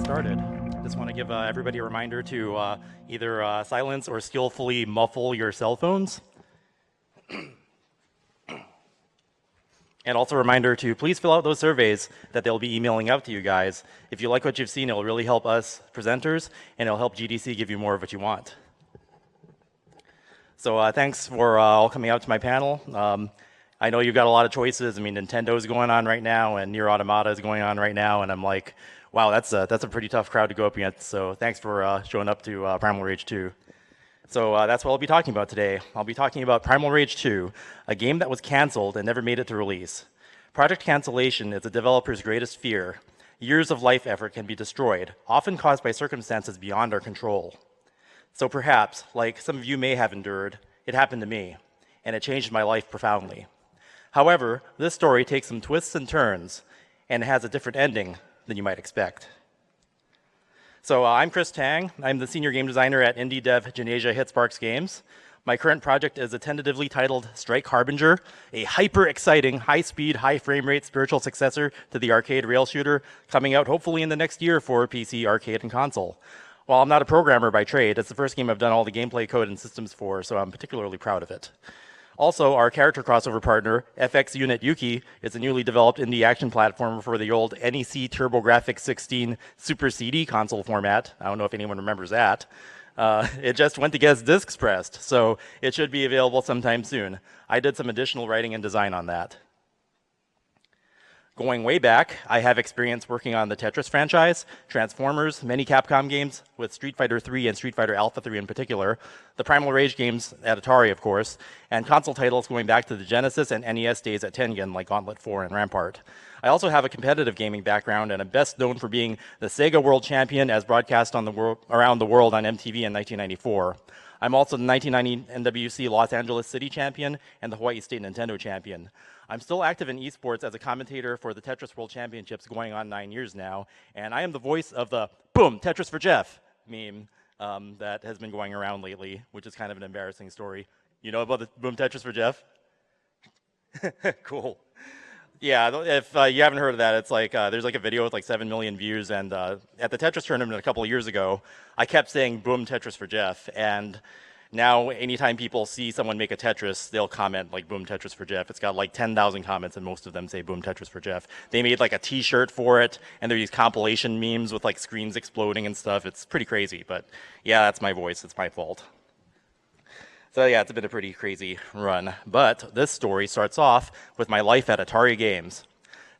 started. Just want to give everybody a reminder to either silence or skillfully muffle your cell phones. And also a reminder to please fill out those surveys that they'll be emailing out to you guys. If you like what you've seen, it'll really help us presenters, and it'll help GDC give you more of what you want. So thanks for all coming out to my panel. I know you've got a lot of choices. I mean, Nintendo's going on right now, and Nier Automata is going on right now, and I'm like, wow, that's a pretty tough crowd to go up against. So thanks for showing up to Primal Rage II. So that's what I'll be talking about today. I'll be talking about Primal Rage II, a game that was canceled and never made it to release. Project Cancellation is a developer's greatest fear. Years of life effort can be destroyed, often caused by circumstances beyond our control. So perhaps, like some of you may have endured, it happened to me, and it changed my life profoundly. However, this story takes some twists and turns, and it has a different ending than you might expect. So I'm Chris Tang. I'm the senior game designer at indie dev Genesia Hitsparks Games. My current project is a tentatively titled Strike Harbinger, a hyper-exciting, high-speed, high-frame-rate spiritual successor to the arcade rail shooter, coming out hopefully in the next year for PC, arcade, and console. While I'm not a programmer by trade, it's the first game I've done all the gameplay code and systems for, so I'm particularly proud of it. Also, our character crossover partner, FX Unit Yuki, is a newly developed indie action platformer for the old NEC TurboGrafx 16 Super CD console format. I don't know if anyone remembers that. It just went to get its discs pressed, so it should be available sometime soon. I did some additional writing and design on that. Going way back, I have experience working on the Tetris franchise, Transformers, many Capcom games, with Street Fighter III and Street Fighter Alpha 3 in particular, the Primal Rage games at Atari, of course, and console titles going back to the Genesis and NES days at Tengen, like Gauntlet 4 and Rampart. I also have a competitive gaming background, and I'm best known for being the Sega World Champion as broadcast on around the world on MTV in 1994. I'm also the 1990 NWC Los Angeles City Champion and the Hawaii State Nintendo Champion. I'm still active in esports as a commentator for the Tetris World Championships going on 9 years now, and I am the voice of the Boom, Tetris for Jeff meme that has been going around lately, which is kind of an embarrassing story. You know about the Boom Tetris for Jeff? Cool. Yeah, if you haven't heard of that, it's like there's like a video with like 7 million views, and at the Tetris tournament a couple of years ago, I kept saying Boom Tetris for Jeff, and now anytime people see someone make a Tetris, they'll comment like Boom Tetris for Jeff. It's got like 10,000 comments, and most of them say Boom Tetris for Jeff. They made like a t-shirt for it, and there are these compilation memes with like screens exploding and stuff. It's pretty crazy, but yeah, that's my voice. It's my fault. So yeah, it's been a pretty crazy run. But this story starts off with my life at Atari Games.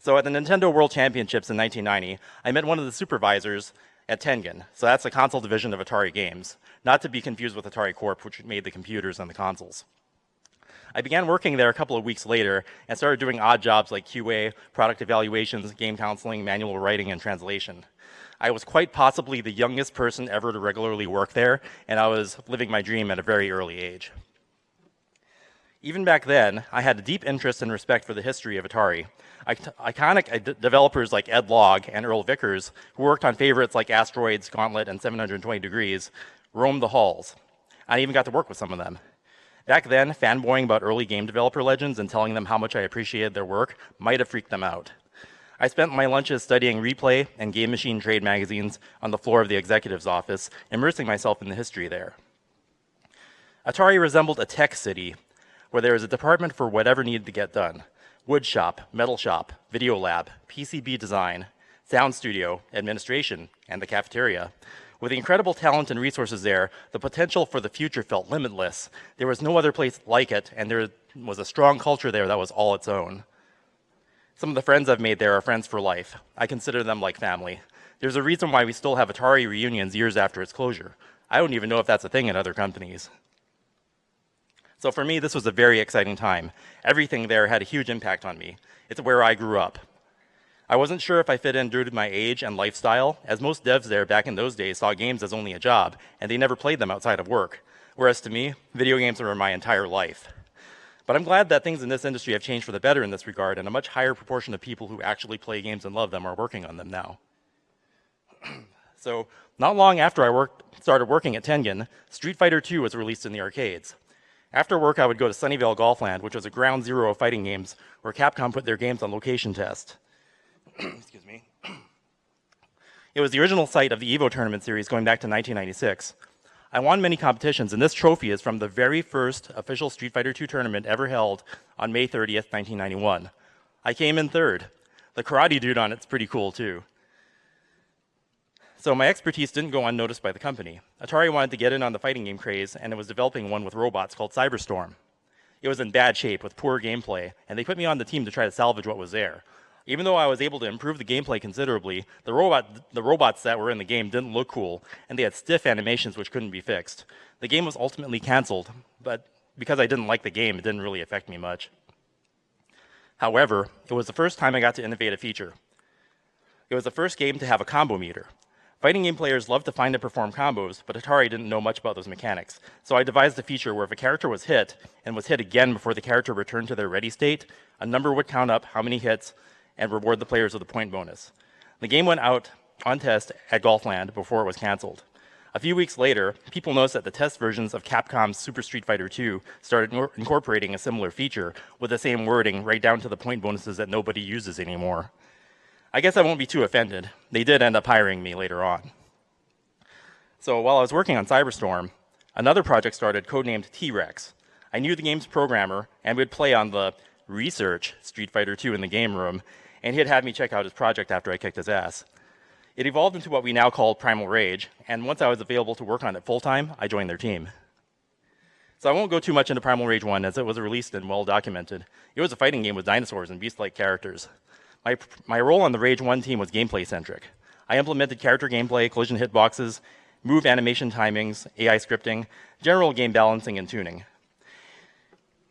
So at the Nintendo World Championships in 1990, I met one of the supervisors at Tengen. So that's the console division of Atari Games, not to be confused with Atari Corp, which made the computers and the consoles. I began working there a couple of weeks later and started doing odd jobs like QA, product evaluations, game counseling, manual writing, and translation. I was quite possibly the youngest person ever to regularly work there, and I was living my dream at a very early age. Even back then, I had a deep interest and respect for the history of Atari. Iconic developers like Ed Logg and Earl Vickers, who worked on favorites like Asteroids, Gauntlet, and 720 Degrees, roamed the halls. I even got to work with some of them. Back then, fanboying about early game developer legends and telling them how much I appreciated their work might have freaked them out. I spent my lunches studying replay and game machine trade magazines on the floor of the executive's office, immersing myself in the history there. Atari resembled a tech city, where there was a department for whatever needed to get done. Wood shop, metal shop, video lab, PCB design, sound studio, administration, and the cafeteria. With the incredible talent and resources there, the potential for the future felt limitless. There was no other place like it, and there was a strong culture there that was all its own. Some of the friends I've made there are friends for life. I consider them like family. There's a reason why we still have Atari reunions years after its closure. I don't even know if that's a thing in other companies. So for me, this was a very exciting time. Everything there had a huge impact on me. It's where I grew up. I wasn't sure if I fit in due to my age and lifestyle, as most devs there back in those days saw games as only a job, and they never played them outside of work. Whereas to me, video games were my entire life. But I'm glad that things in this industry have changed for the better in this regard, and a much higher proportion of people who actually play games and love them are working on them now. So, not long after I started working at Tengen, Street Fighter II was released in the arcades. After work, I would go to Sunnyvale Golfland, which was a ground zero of fighting games, where Capcom put their games on location test. Excuse me. It was the original site of the EVO tournament series going back to 1996. I won many competitions, and this trophy is from the very first official Street Fighter II tournament ever held on May 30th, 1991. I came in third. The karate dude on it's pretty cool, too. So my expertise didn't go unnoticed by the company. Atari wanted to get in on the fighting game craze, and it was developing one with robots called Cyberstorm. It was in bad shape with poor gameplay, and they put me on the team to try to salvage what was there. Even though I was able to improve the gameplay considerably, the robots that were in the game didn't look cool, and they had stiff animations which couldn't be fixed. The game was ultimately canceled, but because I didn't like the game, it didn't really affect me much. However, it was the first time I got to innovate a feature. It was the first game to have a combo meter. Fighting game players love to find and perform combos, but Atari didn't know much about those mechanics. So I devised a feature where if a character was hit, and was hit again before the character returned to their ready state, a number would count up how many hits, and reward the players with a point bonus. The game went out on test at Golfland before it was canceled. A few weeks later, people noticed that the test versions of Capcom's Super Street Fighter II started incorporating a similar feature with the same wording right down to the point bonuses that nobody uses anymore. I guess I won't be too offended. They did end up hiring me later on. So while I was working on Cyberstorm, another project started codenamed T-Rex. I knew the game's programmer and would play on the research Street Fighter II in the game room, and he had had me check out his project after I kicked his ass. It evolved into what we now call Primal Rage, and once I was available to work on it full-time, I joined their team. So I won't go too much into Primal Rage 1, as it was released and well documented. It was a fighting game with dinosaurs and beast-like characters. My role on the Rage 1 team was gameplay-centric. I implemented character gameplay, collision hitboxes, move animation timings, AI scripting, general game balancing, and tuning.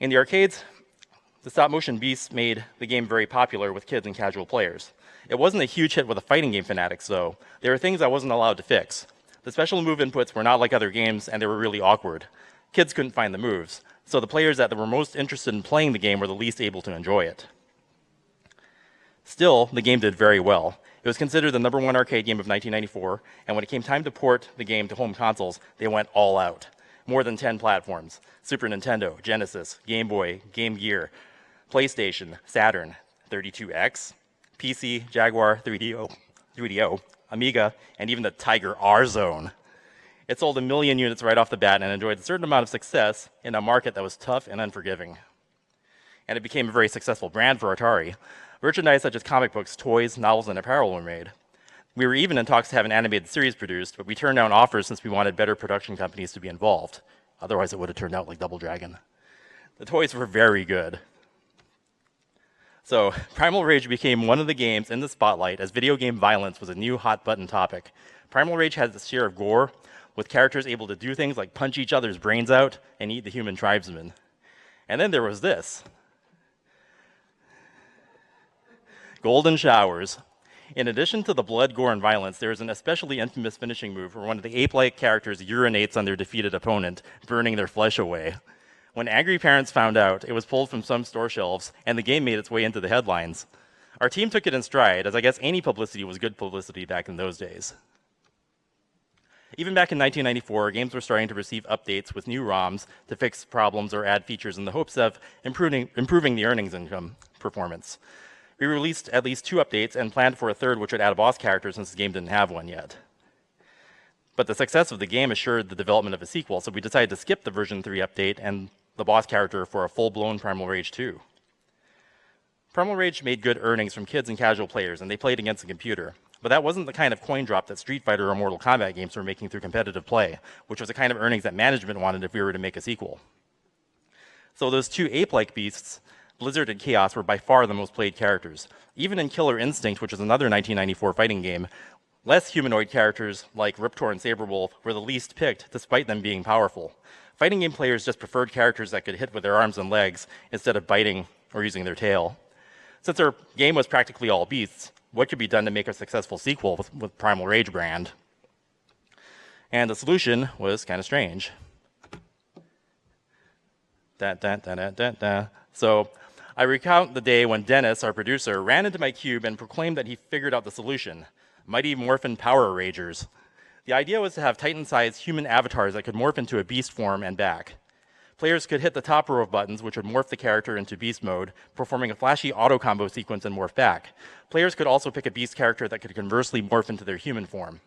In the arcades, the stop-motion beasts made the game very popular with kids and casual players. It wasn't a huge hit with the fighting game fanatics, though. There were things I wasn't allowed to fix. The special move inputs were not like other games, and they were really awkward. Kids couldn't find the moves, so the players that were most interested in playing the game were the least able to enjoy it. Still, the game did very well. It was considered the #1 arcade game of 1994, and when it came time to port the game to home consoles, they went all out. More than 10 platforms: Super Nintendo, Genesis, Game Boy, Game Gear, PlayStation, Saturn, 32X, PC, Jaguar, 3DO, Amiga, and even the Tiger R-Zone. It sold 1 million units right off the bat and enjoyed a certain amount of success in a market that was tough and unforgiving. And it became a very successful brand for Atari. Merchandise such as comic books, toys, novels, and apparel were made. We were even in talks to have an animated series produced, but we turned down offers since we wanted better production companies to be involved. Otherwise, it would have turned out like Double Dragon. The toys were very good. So, Primal Rage became one of the games in the spotlight as video game violence was a new hot-button topic. Primal Rage has its share of gore, with characters able to do things like punch each other's brains out and eat the human tribesmen. And then there was this. Golden Showers. In addition to the blood, gore, and violence, there is an especially infamous finishing move where one of the ape-like characters urinates on their defeated opponent, burning their flesh away. When angry parents found out, it was pulled from some store shelves, and the game made its way into the headlines. Our team took it in stride, as I guess any publicity was good publicity back in those days. Even back in 1994, games were starting to receive updates with new ROMs to fix problems or add features in the hopes of improving the earnings income performance. We released at least 2 updates and planned for a third, which would add a boss character since the game didn't have one yet. But the success of the game assured the development of a sequel, so we decided to skip the version 3 update and the boss character for a full-blown Primal Rage 2. Primal Rage made good earnings from kids and casual players, and they played against the computer. But that wasn't the kind of coin drop that Street Fighter or Mortal Kombat games were making through competitive play, which was the kind of earnings that management wanted if we were to make a sequel. So those 2 ape-like beasts, Blizzard and Chaos, were by far the most played characters. Even in Killer Instinct, which was another 1994 fighting game, less humanoid characters like Riptor and Saberwolf were the least picked, despite them being powerful. Fighting game players just preferred characters that could hit with their arms and legs instead of biting or using their tail. Since our game was practically all beasts, what could be done to make a successful sequel with Primal Rage brand? And the solution was kind of strange. So I recount the day when Dennis, our producer, ran into my cube and proclaimed that he figured out the solution: Mighty Morphin Power Ragers. The idea was to have Titan-sized human avatars that could morph into a beast form and back. Players could hit the top row of buttons, which would morph the character into beast mode, performing a flashy auto combo sequence and morph back. Players could also pick a beast character that could conversely morph into their human form.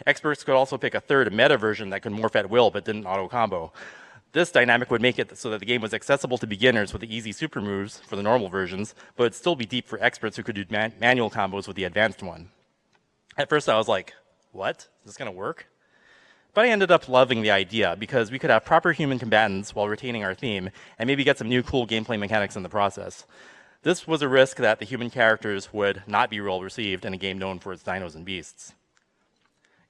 Experts could also pick a third meta version that could morph at will but didn't auto combo. This dynamic would make it so that the game was accessible to beginners with the easy super moves for the normal versions, but it'd still be deep for experts who could do manual combos with the advanced one. At first I was like, what? Is this going to work? But I ended up loving the idea because we could have proper human combatants while retaining our theme and maybe get some new cool gameplay mechanics in the process. This was a risk that the human characters would not be well received in a game known for its dinos and beasts.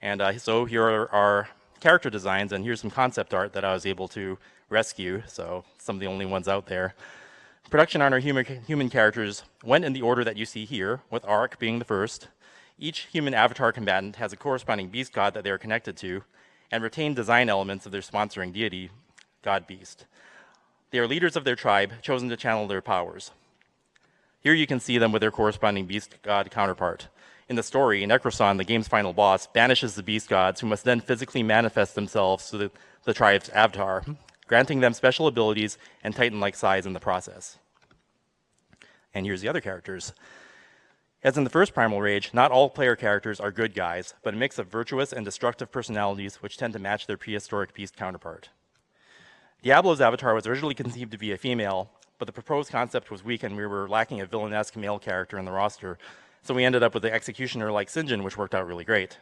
And so here are our character designs, and here's some concept art that I was able to rescue, so some of the only ones out there. Production on our human characters went in the order that you see here, with Arik being the first. Each human avatar combatant has a corresponding beast god that they are connected to, and retain design elements of their sponsoring deity, God Beast. They are leaders of their tribe, chosen to channel their powers. Here you can see them with their corresponding beast god counterpart. In the story, Necroson, the game's final boss, banishes the beast gods, who must then physically manifest themselves to the tribe's avatar, granting them special abilities and titan-like size in the process. And here's the other characters. As in the first Primal Rage, not all player characters are good guys, but a mix of virtuous and destructive personalities which tend to match their prehistoric beast counterpart. Diablo's avatar was originally conceived to be a female, but the proposed concept was weak and we were lacking a villainesque male character in the roster, so we ended up with the executioner like Sinjin, which worked out really great.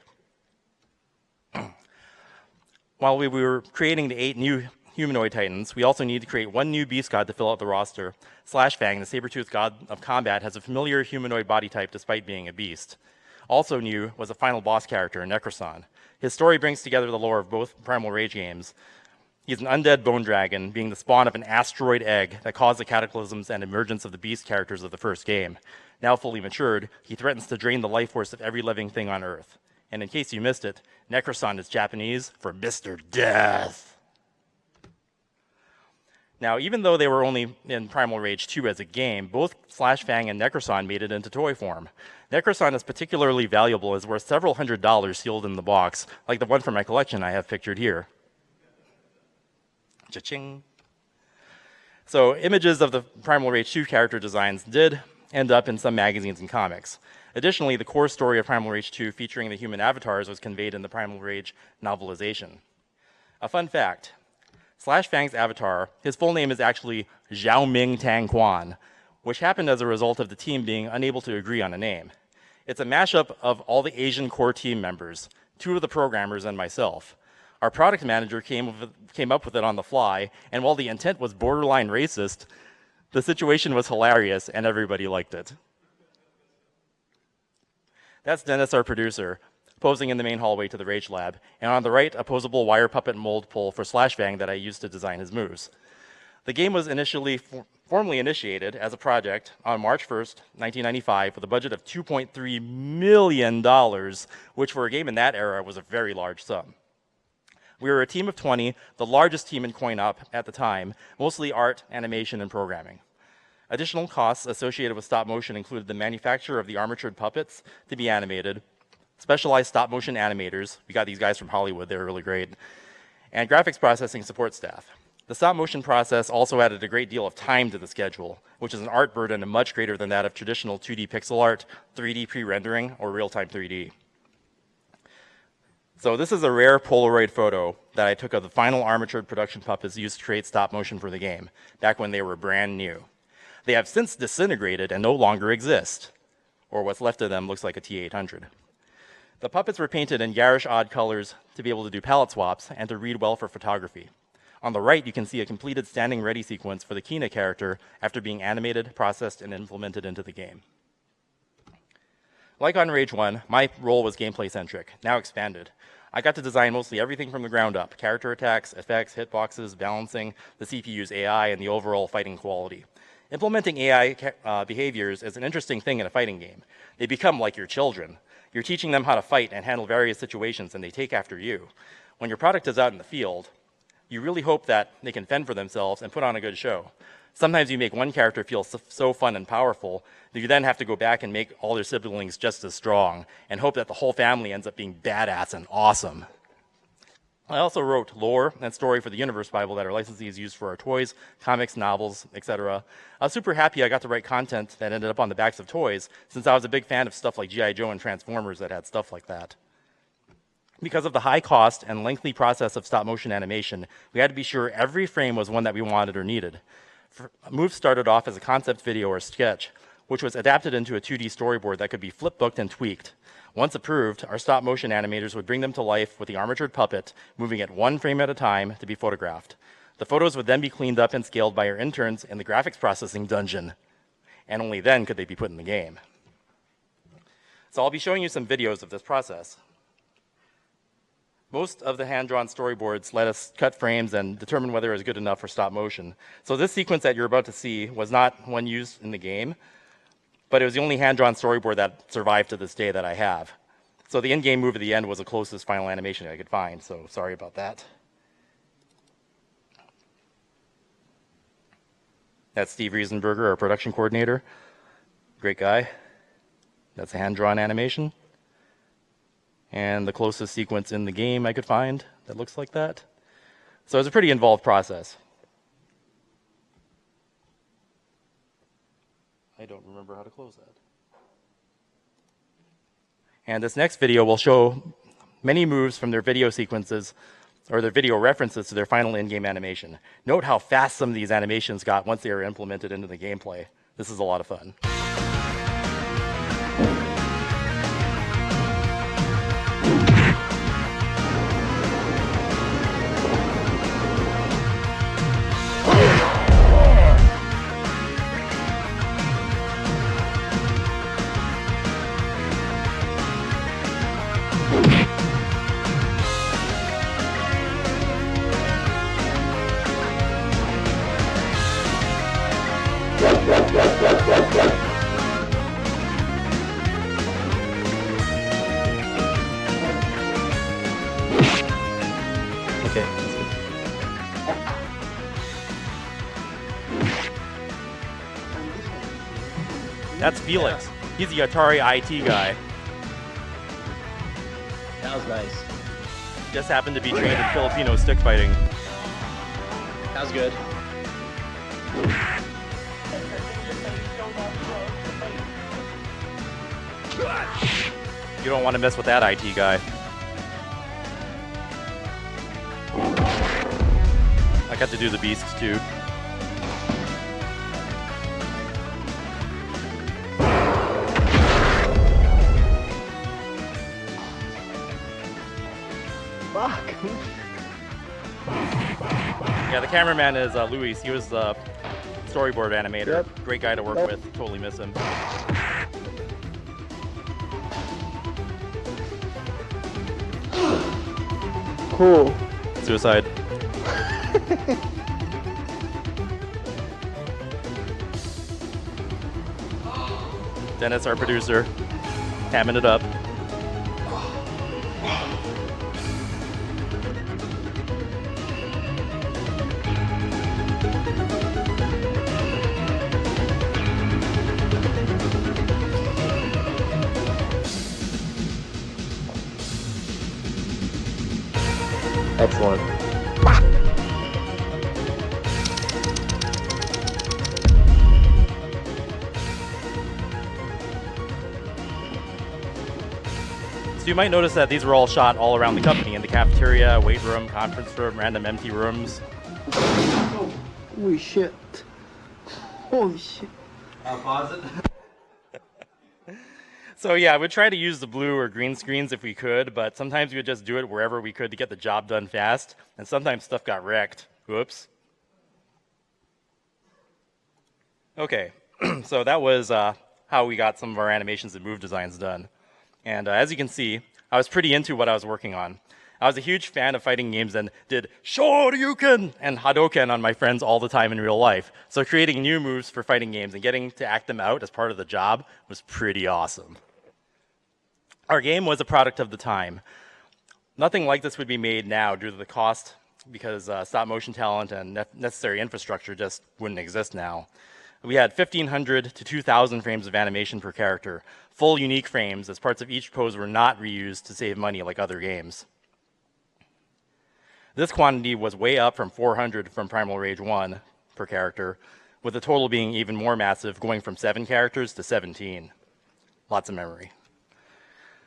While we were creating the 8 new humanoid titans, we also needed to create one new beast god to fill out the roster. Slashfang, the saber-toothed god of combat, has a familiar humanoid body type despite being a beast. Also new was a final boss character, Necroson. His story brings together the lore of both Primal Rage games. He's an undead bone dragon, being the spawn of an asteroid egg that caused the cataclysms and emergence of the beast characters of the first game. Now fully matured, he threatens to drain the life force of every living thing on Earth. And in case you missed it, Necroson is Japanese for Mr. Death. Now, even though they were only in Primal Rage II as a game, both Slashfang and Necroson made it into toy form. Necroson is particularly valuable as worth several $100s sealed in the box, like the one from my collection I have pictured here. Cha-ching. So images of the Primal Rage II character designs did end up in some magazines and comics. Additionally, the core story of Primal Rage II featuring the human avatars was conveyed in the Primal Rage novelization. A fun fact, Slashfang's avatar, his full name is actually Xiaoming Tang Quan, which happened as a result of the team being unable to agree on a name. It's a mashup of all the Asian core team members, 2 of the programmers and myself. Our product manager came up with it on the fly, and while the intent was borderline racist, the situation was hilarious and everybody liked it. That's Dennis, our producer, posing in the main hallway to the Rage Lab, and on the right, a posable wire puppet mold pull for Slashfang that I used to design his moves. The game was initially formally initiated as a project on March 1st, 1995, with a budget of $2.3 million, which for a game in that era was a very large sum. We were a team of 20, the largest team in coin-op at the time, mostly art, animation, and programming. Additional costs associated with stop motion included the manufacture of the armatured puppets to be animated, specialized stop motion animators, we got these guys from Hollywood, they were really great, and graphics processing support staff. The stop motion process also added a great deal of time to the schedule, which is an art burden much greater than that of traditional 2D pixel art, 3D pre-rendering, or real-time 3D. So this is a rare Polaroid photo that I took of the final armatured production puppets used to create stop motion for the game, back when they were brand new. They have since disintegrated and no longer exist, or what's left of them looks like a T-800. The puppets were painted in garish odd colors to be able to do palette swaps and to read well for photography. On the right, you can see a completed standing ready sequence for the Kina character after being animated, processed, and implemented into the game. Like on Rage 1, my role was gameplay-centric, now expanded. I got to design mostly everything from the ground up: character attacks, effects, hitboxes, balancing, the CPU's AI, and the overall fighting quality. Implementing AI behaviors is an interesting thing in a fighting game. They become like your children. You're teaching them how to fight and handle various situations, and they take after you. When your product is out in the field, you really hope that they can fend for themselves and put on a good show. Sometimes you make one character feel so fun and powerful that you then have to go back and make all their siblings just as strong and hope that the whole family ends up being badass and awesome. I also wrote lore and story for the Universe Bible that our licensees used for our toys, comics, novels, etc. I was super happy I got to write content that ended up on the backs of toys, since I was a big fan of stuff like G.I. Joe and Transformers that had stuff like that. Because of the high cost and lengthy process of stop-motion animation, we had to be sure every frame was one that we wanted or needed. Moves started off as a concept video or sketch, which was adapted into a 2D storyboard that could be flip-booked and tweaked. Once approved, our stop-motion animators would bring them to life with the armatured puppet, moving it one frame at a time to be photographed. The photos would then be cleaned up and scaled by our interns in the graphics processing dungeon, and only then could they be put in the game. So I'll be showing you some videos of this process. Most of the hand-drawn storyboards let us cut frames and determine whether it was good enough for stop motion. So this sequence that you're about to see was not one used in the game, but it was the only hand-drawn storyboard that survived to this day that I have. So the in-game move at the end was the closest final animation I could find, so sorry about that. That's Steve Riesenberger, our production coordinator. Great guy. That's a hand-drawn animation. And the closest sequence in the game I could find that looks like that. So it's a pretty involved process. I don't remember how to close that. And this next video will show many moves from their video sequences or their video references to their final in-game animation. Note how fast some of these animations got once they were implemented into the gameplay. This is a lot of fun. Okay, that's good. That's Felix. He's the Atari IT guy. That was nice. Just happened to be trained in Filipino stick fighting. That was good. You don't want to mess with that IT guy. I got to do the beasts too. Fuck. Yeah, the cameraman is Luis. He was the storyboard animator. Yep. Great guy to work Yep. with. Totally miss him. Cool. Suicide. Dennis, our producer, hamming it up. Excellent. So you might notice that these were all shot all around the company, in the cafeteria, weight room, conference room, random empty rooms. Holy shit. Holy shit. I'll pause it. So yeah, we'd try to use the blue or green screens if we could, but sometimes we would just do it wherever we could to get the job done fast, and sometimes stuff got wrecked. Whoops. Okay, so that was how we got some of our animations and move designs done. And as you can see, I was pretty into what I was working on. I was a huge fan of fighting games and did Shoryuken and Hadoken on my friends all the time in real life. So creating new moves for fighting games and getting to act them out as part of the job was pretty awesome. Our game was a product of the time. Nothing like this would be made now due to the cost, because stop motion talent and necessary infrastructure just wouldn't exist now. We had 1,500 to 2,000 frames of animation per character, full unique frames, as parts of each pose were not reused to save money like other games. This quantity was way up from 400 from Primal Rage 1 per character, with the total being even more massive, going from 7 characters to 17. Lots of memory.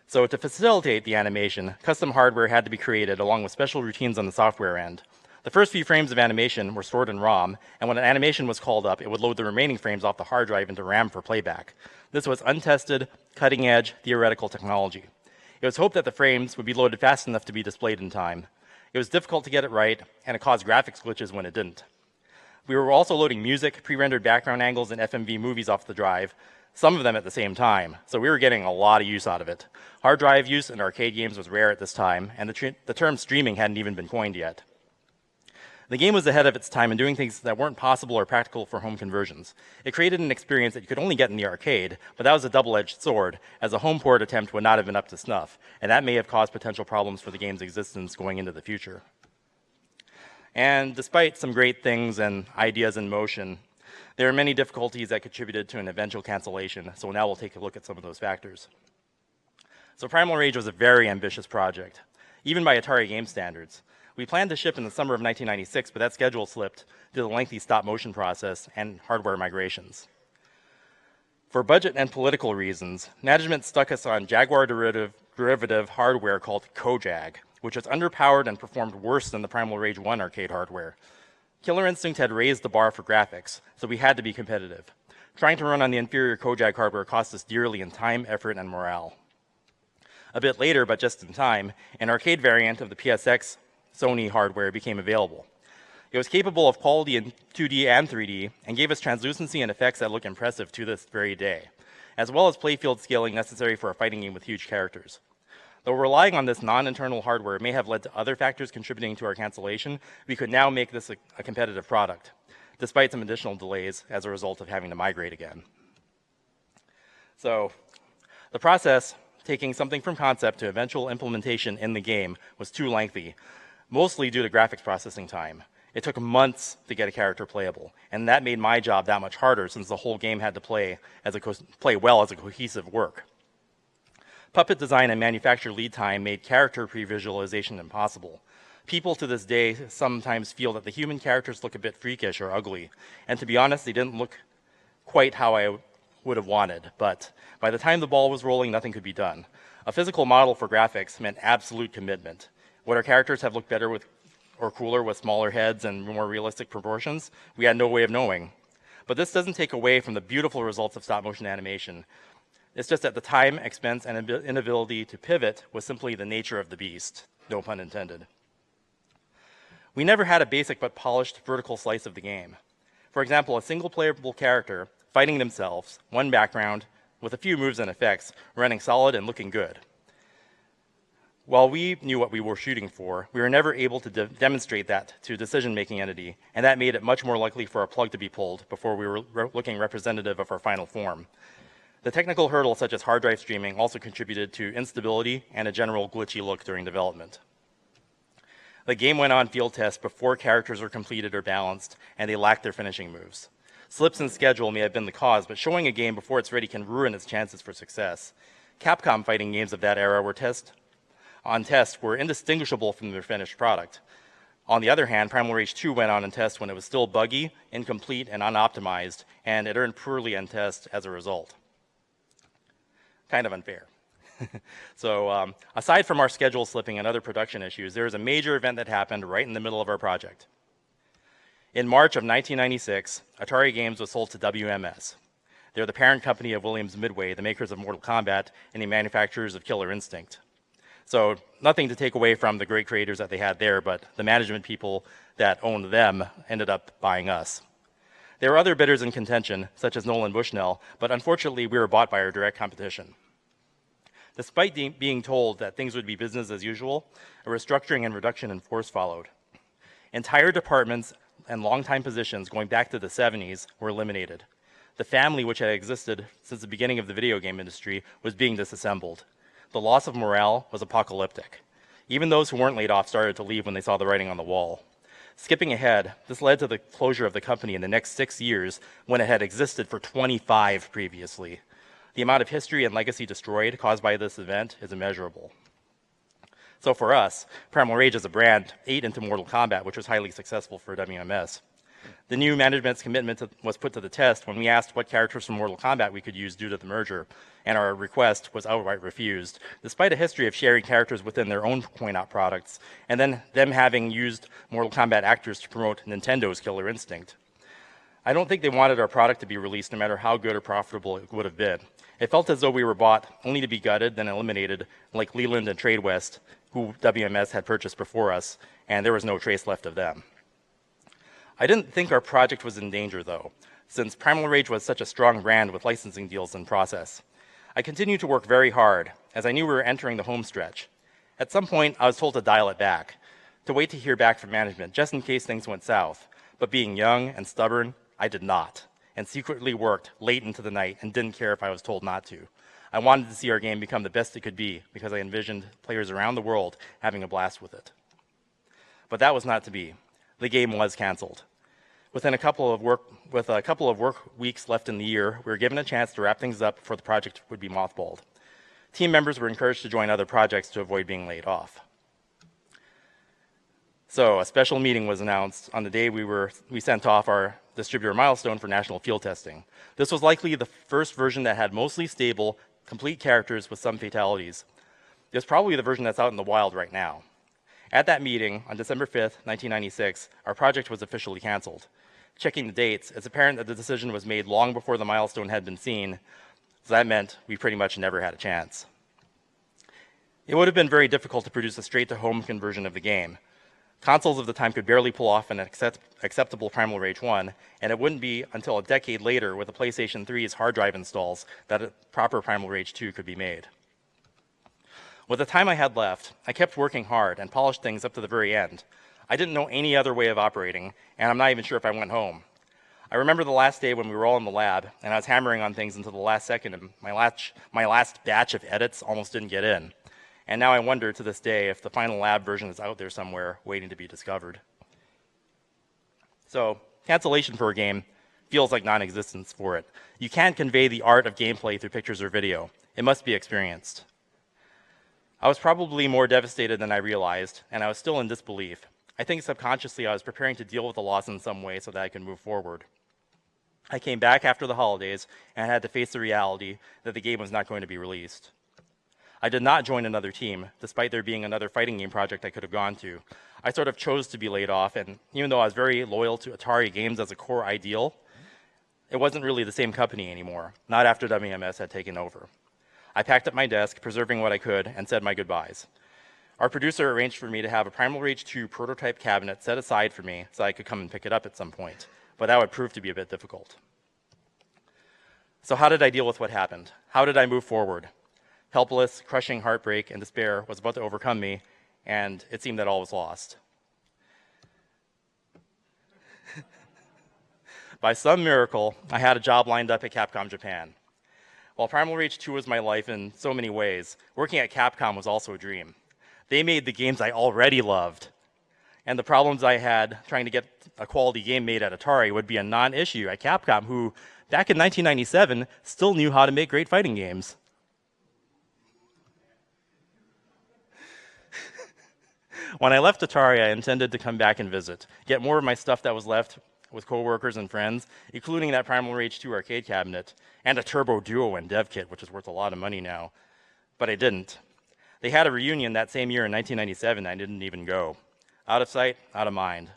So to facilitate the animation, custom hardware had to be created along with special routines on the software end. The first few frames of animation were stored in ROM, and when an animation was called up, it would load the remaining frames off the hard drive into RAM for playback. This was untested, cutting-edge, theoretical technology. It was hoped that the frames would be loaded fast enough to be displayed in time. It was difficult to get it right, and it caused graphics glitches when it didn't. We were also loading music, pre-rendered background angles, and FMV movies off the drive, some of them at the same time, so we were getting a lot of use out of it. Hard drive use in arcade games was rare at this time, and the term streaming hadn't even been coined yet. The game was ahead of its time in doing things that weren't possible or practical for home conversions. It created an experience that you could only get in the arcade, but that was a double-edged sword, as a home port attempt would not have been up to snuff, and that may have caused potential problems for the game's existence going into the future. And despite some great things and ideas in motion, there are many difficulties that contributed to an eventual cancellation, so now we'll take a look at some of those factors. So Primal Rage was a very ambitious project, even by Atari game standards. We planned to ship in the summer of 1996, but that schedule slipped due to the lengthy stop-motion process and hardware migrations. For budget and political reasons, management stuck us on Jaguar derivative hardware called Kojag, which was underpowered and performed worse than the Primal Rage 1 arcade hardware. Killer Instinct had raised the bar for graphics, so we had to be competitive. Trying to run on the inferior Kojak hardware cost us dearly in time, effort, and morale. A bit later, but just in time, an arcade variant of the PSX Sony hardware became available. It was capable of quality in 2D and 3D, and gave us translucency and effects that look impressive to this very day, as well as playfield scaling necessary for a fighting game with huge characters. Though relying on this non-internal hardware may have led to other factors contributing to our cancellation, we could now make this a competitive product, despite some additional delays as a result of having to migrate again. So, the process, taking something from concept to eventual implementation in the game, was too lengthy, mostly due to graphics processing time. It took months to get a character playable, and that made my job that much harder since the whole game had to play well as a cohesive work. Puppet design and manufacture lead time made character pre-visualization impossible. People to this day sometimes feel that the human characters look a bit freakish or ugly, and to be honest, they didn't look quite how I would have wanted, but by the time the ball was rolling, nothing could be done. A physical model for graphics meant absolute commitment. Would our characters have looked better or cooler with smaller heads and more realistic proportions? We had no way of knowing. But this doesn't take away from the beautiful results of stop-motion animation. It's just that the time, expense, and inability to pivot was simply the nature of the beast, no pun intended. We never had a basic but polished vertical slice of the game. For example, a single playable character fighting themselves, one background, with a few moves and effects, running solid and looking good. While we knew what we were shooting for, we were never able to demonstrate that to a decision-making entity, and that made it much more likely for a plug to be pulled before we were looking representative of our final form. The technical hurdles such as hard drive streaming also contributed to instability and a general glitchy look during development. The game went on field tests before characters were completed or balanced, and they lacked their finishing moves. Slips in schedule may have been the cause, but showing a game before it's ready can ruin its chances for success. Capcom fighting games of that era were indistinguishable from their finished product. On the other hand, Primal Rage II went on in test when it was still buggy, incomplete, and unoptimized, and it earned poorly in test as a result. Kind of unfair. So, aside from our schedule slipping and other production issues, there was a major event that happened right in the middle of our project. In March of 1996, Atari Games was sold to WMS. They're the parent company of Williams Midway, the makers of Mortal Kombat, and the manufacturers of Killer Instinct. So, nothing to take away from the great creators that they had there, but the management people that owned them ended up buying us. There were other bidders in contention, such as Nolan Bushnell, but unfortunately we were bought by our direct competition. Despite being told that things would be business as usual, a restructuring and reduction in force followed. Entire departments and long-time positions going back to the 70s were eliminated. The family, which had existed since the beginning of the video game industry, was being disassembled. The loss of morale was apocalyptic. Even those who weren't laid off started to leave when they saw the writing on the wall. Skipping ahead, this led to the closure of the company in the next 6 years when it had existed for 25 previously. The amount of history and legacy destroyed caused by this event is immeasurable. So for us, Primal Rage as a brand ate into Mortal Kombat, which was highly successful for WMS. The new management's commitment was put to the test when we asked what characters from Mortal Kombat we could use due to the merger, and our request was outright refused, despite a history of sharing characters within their own coin-op products, and then them having used Mortal Kombat actors to promote Nintendo's Killer Instinct. I don't think they wanted our product to be released no matter how good or profitable it would have been. It felt as though we were bought only to be gutted, then eliminated, like Leland and Tradewest, who WMS had purchased before us, and there was no trace left of them. I didn't think our project was in danger, though, since Primal Rage was such a strong brand with licensing deals in process. I continued to work very hard, as I knew we were entering the home stretch. At some point, I was told to dial it back, to wait to hear back from management, just in case things went south. But being young and stubborn, I did not, and secretly worked late into the night and didn't care if I was told not to. I wanted to see our game become the best it could be, because I envisioned players around the world having a blast with it. But that was not to be. The game was canceled. With a couple of work weeks left in the year, we were given a chance to wrap things up before the project would be mothballed. Team members were encouraged to join other projects to avoid being laid off. So a special meeting was announced on the day we sent off our distributor milestone for national field testing. This was likely the first version that had mostly stable, complete characters with some fatalities. It was probably the version that's out in the wild right now. At that meeting, on December 5th, 1996, our project was officially canceled. Checking the dates, it's apparent that the decision was made long before the milestone had been seen, so that meant we pretty much never had a chance. It would have been very difficult to produce a straight-to-home conversion of the game. Consoles of the time could barely pull off an acceptable Primal Rage I, and it wouldn't be until a decade later with the PlayStation 3's hard drive installs that a proper Primal Rage II could be made. With the time I had left, I kept working hard and polished things up to the very end. I didn't know any other way of operating, and I'm not even sure if I went home. I remember the last day when we were all in the lab, and I was hammering on things until the last second, and my last batch of edits almost didn't get in. And now I wonder to this day if the final lab version is out there somewhere waiting to be discovered. So, cancellation for a game feels like non-existence for it. You can't convey the art of gameplay through pictures or video. It must be experienced. I was probably more devastated than I realized, and I was still in disbelief. I think subconsciously I was preparing to deal with the loss in some way so that I could move forward. I came back after the holidays and had to face the reality that the game was not going to be released. I did not join another team, despite there being another fighting game project I could have gone to. I sort of chose to be laid off, and even though I was very loyal to Atari games as a core ideal, it wasn't really the same company anymore, not after WMS had taken over. I packed up my desk, preserving what I could, and said my goodbyes. Our producer arranged for me to have a Primal Rage II prototype cabinet set aside for me so I could come and pick it up at some point, but that would prove to be a bit difficult. So how did I deal with what happened? How did I move forward? Helpless, crushing heartbreak and despair was about to overcome me, and it seemed that all was lost. By some miracle, I had a job lined up at Capcom Japan. While Primal Rage II was my life in so many ways, working at Capcom was also a dream. They made the games I already loved, and the problems I had trying to get a quality game made at Atari would be a non-issue at Capcom, who, back in 1997, still knew how to make great fighting games. When I left Atari, I intended to come back and visit, get more of my stuff that was left with coworkers and friends, including that Primal Rage II arcade cabinet, and a Turbo Duo and dev kit, which is worth a lot of money now. But I didn't. They had a reunion that same year in 1997, and I didn't even go. Out of sight, out of mind.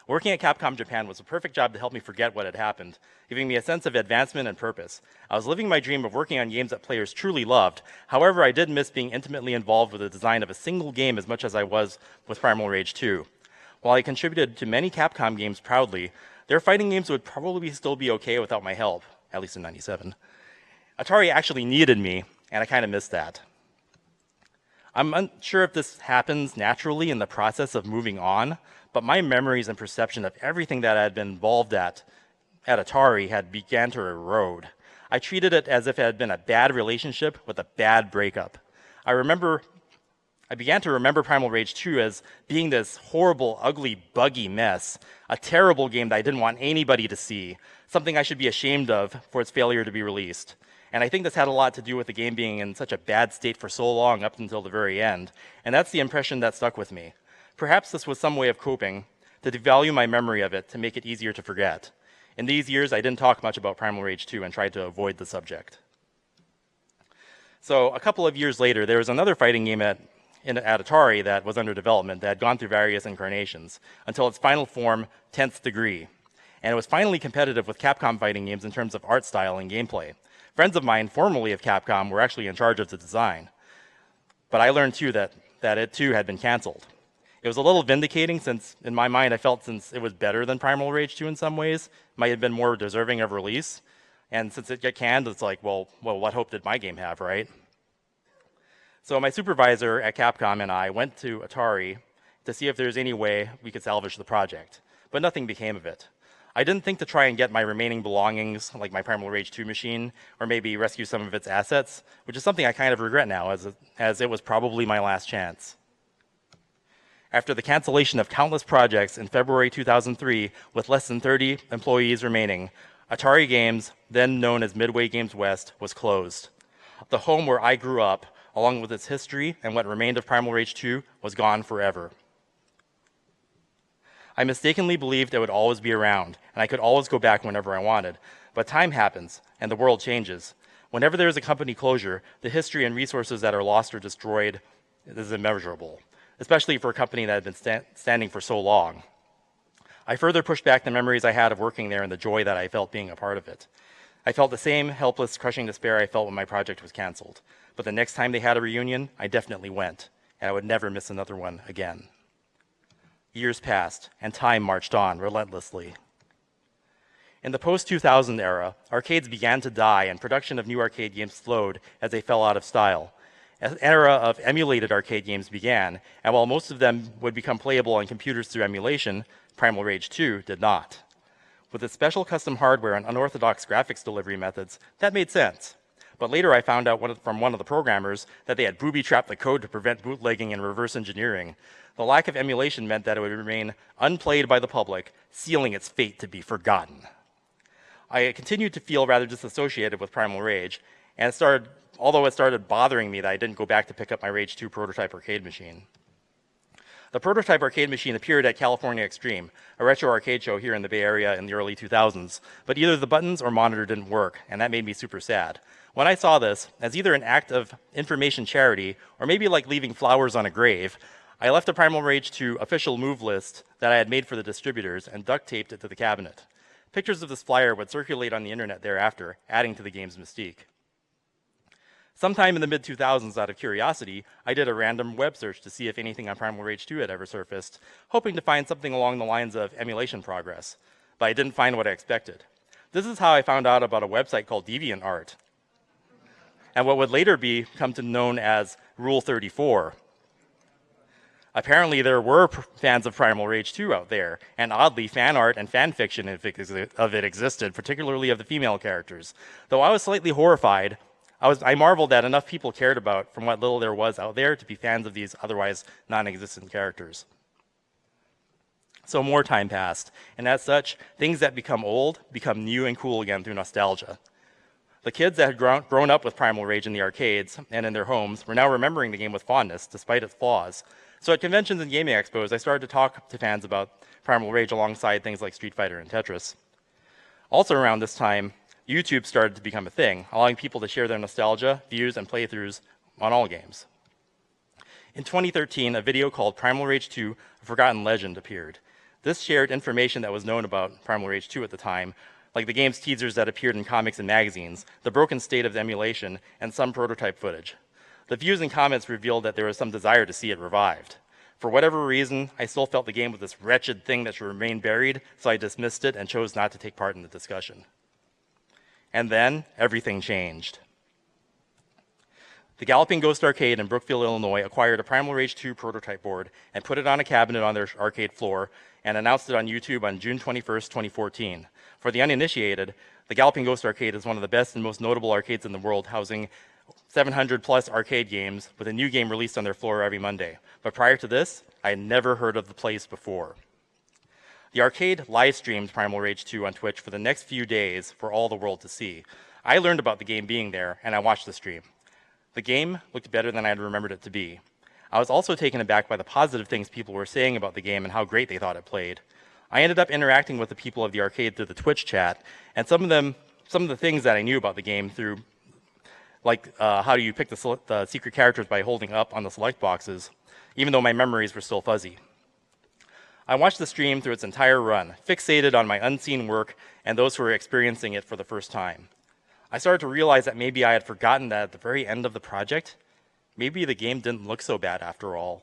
Working at Capcom Japan was a perfect job to help me forget what had happened, giving me a sense of advancement and purpose. I was living my dream of working on games that players truly loved. However, I did miss being intimately involved with the design of a single game as much as I was with Primal Rage II. While I contributed to many Capcom games proudly, their fighting games would probably still be okay without my help, at least in '97. Atari actually needed me, and I kind of missed that. I'm unsure if this happens naturally in the process of moving on, but my memories and perception of everything that I had been involved at Atari had began to erode. I treated it as if it had been a bad relationship with a bad breakup. I began to remember Primal Rage II as being this horrible, ugly, buggy mess, a terrible game that I didn't want anybody to see, something I should be ashamed of for its failure to be released. And I think this had a lot to do with the game being in such a bad state for so long up until the very end. And that's the impression that stuck with me. Perhaps this was some way of coping, to devalue my memory of it, to make it easier to forget. In these years, I didn't talk much about Primal Rage II and tried to avoid the subject. So a couple of years later, there was another fighting game at Atari that was under development that had gone through various incarnations until its final form, 10th Degree. And it was finally competitive with Capcom fighting games in terms of art style and gameplay. Friends of mine, formerly of Capcom, were actually in charge of the design. But I learned too that it too had been canceled. It was a little vindicating since, in my mind, I felt since it was better than Primal Rage 2 in some ways, might have been more deserving of release. And since it got canned, it's like, well, what hope did my game have, right? So my supervisor at Capcom and I went to Atari to see if there's any way we could salvage the project, but nothing became of it. I didn't think to try and get my remaining belongings, like my Primal Rage 2 machine, or maybe rescue some of its assets, which is something I kind of regret now, as it was probably my last chance. After the cancellation of countless projects in February 2003, with less than 30 employees remaining, Atari Games, then known as Midway Games West, was closed. The home where I grew up, along with its history and what remained of Primal Rage 2, was gone forever. I mistakenly believed it would always be around, and I could always go back whenever I wanted. But time happens, and the world changes. Whenever there is a company closure, the history and resources that are lost or destroyed is immeasurable, especially for a company that had been standing for so long. I further pushed back the memories I had of working there and the joy that I felt being a part of it. I felt the same helpless, crushing despair I felt when my project was canceled. But the next time they had a reunion, I definitely went, and I would never miss another one again. Years passed, and time marched on relentlessly. In the post-2000 era, arcades began to die, and production of new arcade games slowed as they fell out of style. An era of emulated arcade games began, and while most of them would become playable on computers through emulation, Primal Rage II did not. With its special custom hardware and unorthodox graphics delivery methods, that made sense. But later I found out from one of the programmers that they had booby-trapped the code to prevent bootlegging and reverse engineering. The lack of emulation meant that it would remain unplayed by the public, sealing its fate to be forgotten. I continued to feel rather disassociated with Primal Rage, and although it started bothering me that I didn't go back to pick up my Rage 2 prototype arcade machine. The prototype arcade machine appeared at California Extreme, a retro arcade show here in the Bay Area in the early 2000s, but either the buttons or monitor didn't work, and that made me super sad. When I saw this, as either an act of information charity, or maybe like leaving flowers on a grave, I left the Primal Rage 2 official move list that I had made for the distributors and duct taped it to the cabinet. Pictures of this flyer would circulate on the internet thereafter, adding to the game's mystique. Sometime in the mid-2000s, out of curiosity, I did a random web search to see if anything on Primal Rage 2 had ever surfaced, hoping to find something along the lines of emulation progress, but I didn't find what I expected. This is how I found out about a website called DeviantArt, and what would later become known as Rule 34. Apparently, there were fans of Primal Rage 2 out there, and oddly, fan art and fan fiction of it existed, particularly of the female characters. Though I was slightly horrified, I marveled that enough people cared about from what little there was out there to be fans of these otherwise non-existent characters. So more time passed, and as such, things that become old become new and cool again through nostalgia. The kids that had grown up with Primal Rage in the arcades and in their homes were now remembering the game with fondness, despite its flaws. So at conventions and gaming expos, I started to talk to fans about Primal Rage alongside things like Street Fighter and Tetris. Also around this time, YouTube started to become a thing, allowing people to share their nostalgia, views, and playthroughs on all games. In 2013, a video called Primal Rage II, A Forgotten Legend appeared. This shared information that was known about Primal Rage II at the time, like the game's teasers that appeared in comics and magazines, the broken state of the emulation, and some prototype footage. The views and comments revealed that there was some desire to see it revived. For whatever reason, I still felt the game was this wretched thing that should remain buried, so I dismissed it and chose not to take part in the discussion. And then, everything changed. The Galloping Ghost Arcade in Brookfield, Illinois acquired a Primal Rage 2 prototype board and put it on a cabinet on their arcade floor and announced it on YouTube on June 21st, 2014. For the uninitiated, the Galloping Ghost Arcade is one of the best and most notable arcades in the world, housing 700 plus arcade games with a new game released on their floor every Monday. But prior to this, I had never heard of the place before. The arcade live streamed Primal Rage 2 on Twitch for the next few days for all the world to see. I learned about the game being there, and I watched the stream. The game looked better than I had remembered it to be. I was also taken aback by the positive things people were saying about the game and how great they thought it played. I ended up interacting with the people of the arcade through the Twitch chat, and some of the things that I knew about the game through, like how do you pick the secret characters by holding up on the select boxes, even though my memories were still fuzzy. I watched the stream through its entire run, fixated on my unseen work and those who were experiencing it for the first time. I started to realize that maybe I had forgotten that at the very end of the project, maybe the game didn't look so bad after all.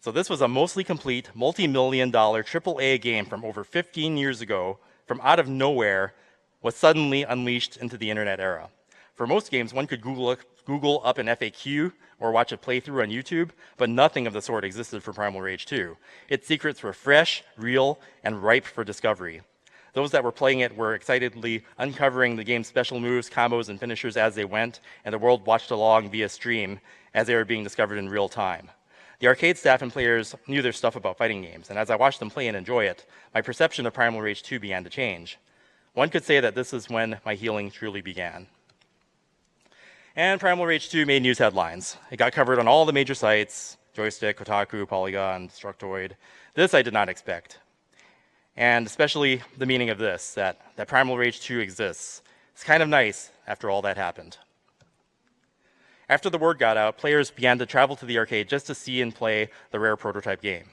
So this was a mostly complete, multi-million-dollar AAA game from over 15 years ago, from out of nowhere, was suddenly unleashed into the internet era. For most games, one could Google up an FAQ or watch a playthrough on YouTube, but nothing of the sort existed for Primal Rage II. Its secrets were fresh, real, and ripe for discovery. Those that were playing it were excitedly uncovering the game's special moves, combos, and finishers as they went, and the world watched along via stream as they were being discovered in real time. The arcade staff and players knew their stuff about fighting games, and as I watched them play and enjoy it, my perception of Primal Rage II began to change. One could say that this is when my healing truly began. And Primal Rage II made news headlines. It got covered on all the major sites, Joystick, Kotaku, Polygon, Destructoid. This I did not expect. And especially the meaning of this, that Primal Rage II exists. It's kind of nice after all that happened. After the word got out, players began to travel to the arcade just to see and play the rare prototype game.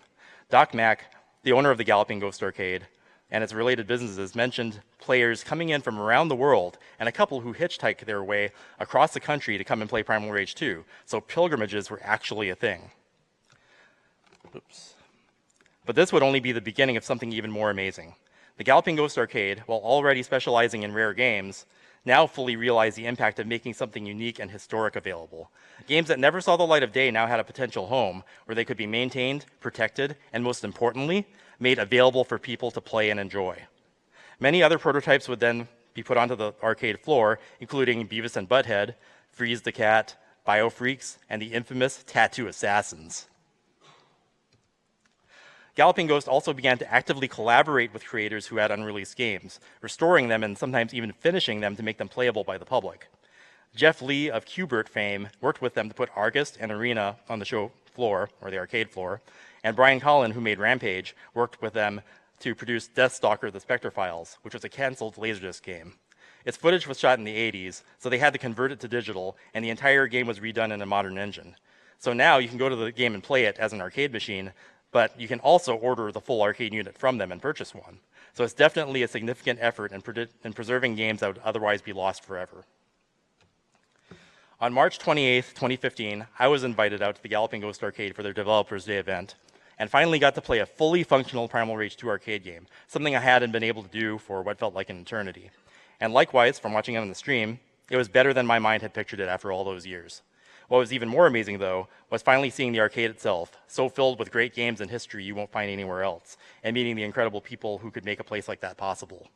Doc Mack, the owner of the Galloping Ghost Arcade, and its related businesses mentioned players coming in from around the world and a couple who hitchhiked their way across the country to come and play Primal Rage 2. So pilgrimages were actually a thing. Oops. But this would only be the beginning of something even more amazing. The Galloping Ghost Arcade, while already specializing in rare games, now fully realized the impact of making something unique and historic available. Games that never saw the light of day now had a potential home where they could be maintained, protected, and most importantly, made available for people to play and enjoy. Many other prototypes would then be put onto the arcade floor, including Beavis and Butthead, Freeze the Cat, Biofreaks, and the infamous Tattoo Assassins. Galloping Ghost also began to actively collaborate with creators who had unreleased games, restoring them and sometimes even finishing them to make them playable by the public. Jeff Lee of Qbert fame worked with them to put Argus and Arena on the show floor, or the arcade floor, and Brian Collin, who made Rampage, worked with them to produce Deathstalker: The Spectre Files, which was a canceled Laserdisc game. Its footage was shot in the 80s, so they had to convert it to digital, and the entire game was redone in a modern engine. So now you can go to the game and play it as an arcade machine, but you can also order the full arcade unit from them and purchase one. So it's definitely a significant effort in preserving games that would otherwise be lost forever. On March 28th, 2015, I was invited out to the Galloping Ghost Arcade for their Developers Day event, and finally got to play a fully functional Primal Rage 2 arcade game, something I hadn't been able to do for what felt like an eternity. And likewise, from watching it on the stream, it was better than my mind had pictured it after all those years. What was even more amazing, though, was finally seeing the arcade itself, so filled with great games and history you won't find anywhere else, and meeting the incredible people who could make a place like that possible.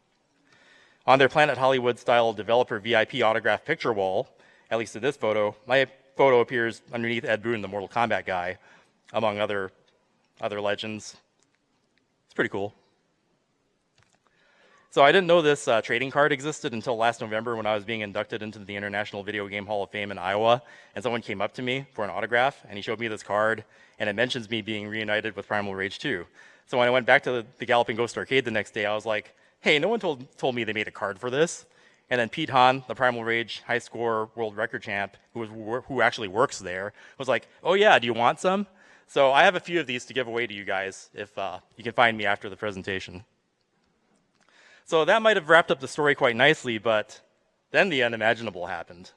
On their Planet Hollywood-style developer VIP autograph picture wall, at least in this photo, my photo appears underneath Ed Boon, the Mortal Kombat guy, among other legends. It's pretty cool. So I didn't know this trading card existed until last November when I was being inducted into the International Video Game Hall of Fame in Iowa, and someone came up to me for an autograph, and he showed me this card, and it mentions me being reunited with Primal Rage 2. So when I went back to the Galloping Ghost Arcade the next day, I was like, hey, no one told me they made a card for this. And then Pete Hahn, the Primal Rage high score world record champ, who actually works there, was like, oh yeah, do you want some? So I have a few of these to give away to you guys if you can find me after the presentation. So that might have wrapped up the story quite nicely, but then the unimaginable happened.